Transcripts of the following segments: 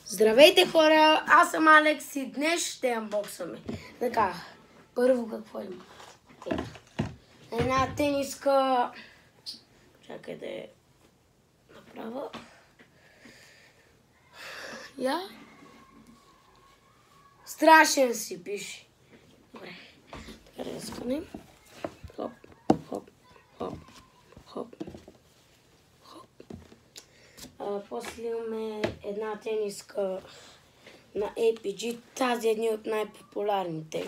Здравейте хора, аз съм Алекс и днес ще анбоксваме. Така, първо какво има? Една тениска. Чакай да я направя. Я. Страшен си пише. Добре, така да скънем. Хоп, хоп, хоп, хоп. После имаме една тениска на APG. Тази е една от най-популярните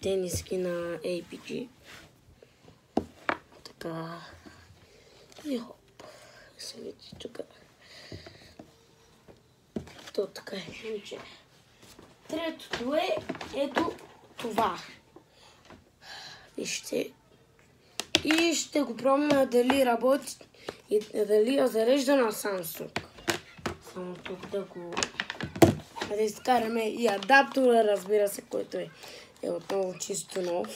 тениски на APG. Така. И хоп. Се види тук. То така е. Третото е ето това. Вижте. И ще го пробваме дали работи и дали я зарежда на Samsung. Само тук да го... Да изкараме и адаптора, разбира се, който е отново чисто нов.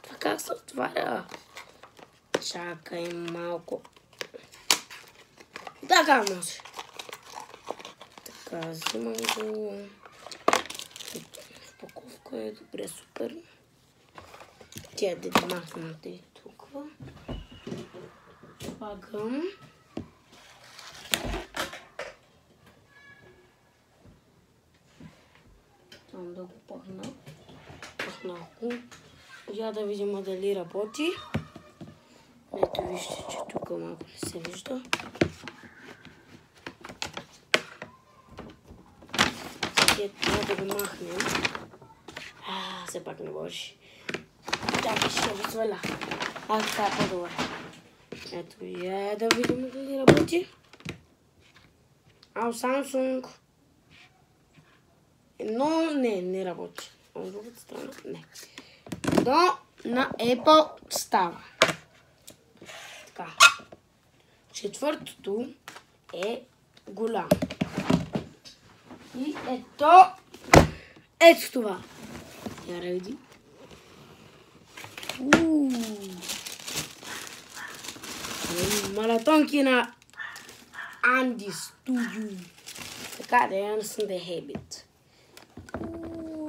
Това как се отваря? Чакай малко. Така може. Така, взимам го. Упаковка е добре, супер. Тя да махната и тук. Слагам. Там да го пъхна. Пъхнахо. Я да видим дали работи. Ето вижте, че тук малко не се вижда. Сега трябва да го махнем. Все пак не може. Чакай, ще го сваля. Това е по-добре. Ето я да видим дали работи. Samsung. Но не работи. От другата страна не. Но на Apple става. Така. Четвъртото е голямо. И ето това. Я да видим. Маратонки на Andy Studio. Така да я съм да хебит.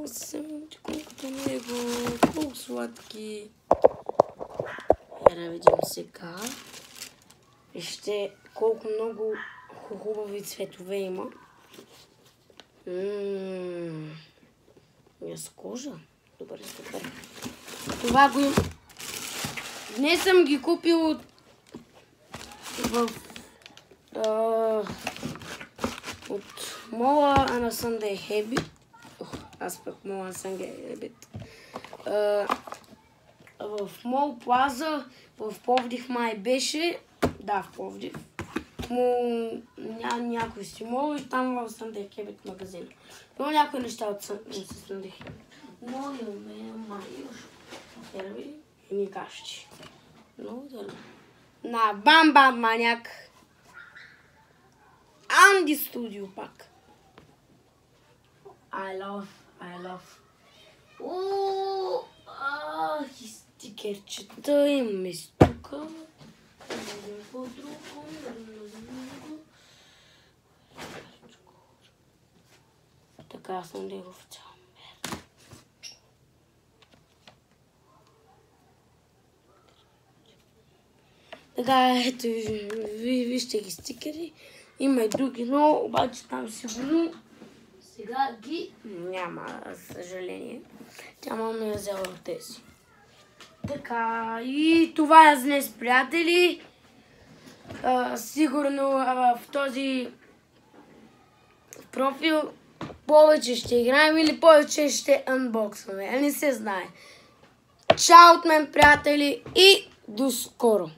Съмче колкото него. Колко сладки. Я да видим сега. Вижте колко много хубави цветове има. С кожа. Добре, супер. Това го има. Днес съм ги купил от мола на Sunday Habit. Аз пък мола на Sunday Habit. В Мол Плаза в Пловдив май беше. Да, в Пловдив. Някой си мол и там в Sunday Habit магазин. Но някои неща от Sunday Habit. Но имаме майош. Ерви и ни кашчи. Много дълго. На Бам Маняк. Andy Studio пак. I love. И стикерчета имаме си тук. Така съм да го вчал. Така, ето вижте ги стикери. Има и други, но обаче там сигурно сега ги няма, съжаление. Тя ме е взела от тези. Така, и това е за днес, приятели. Сигурно в този профил повече ще играем или повече ще анбоксваме. Не се знае. Чао от мен, приятели, и до скоро!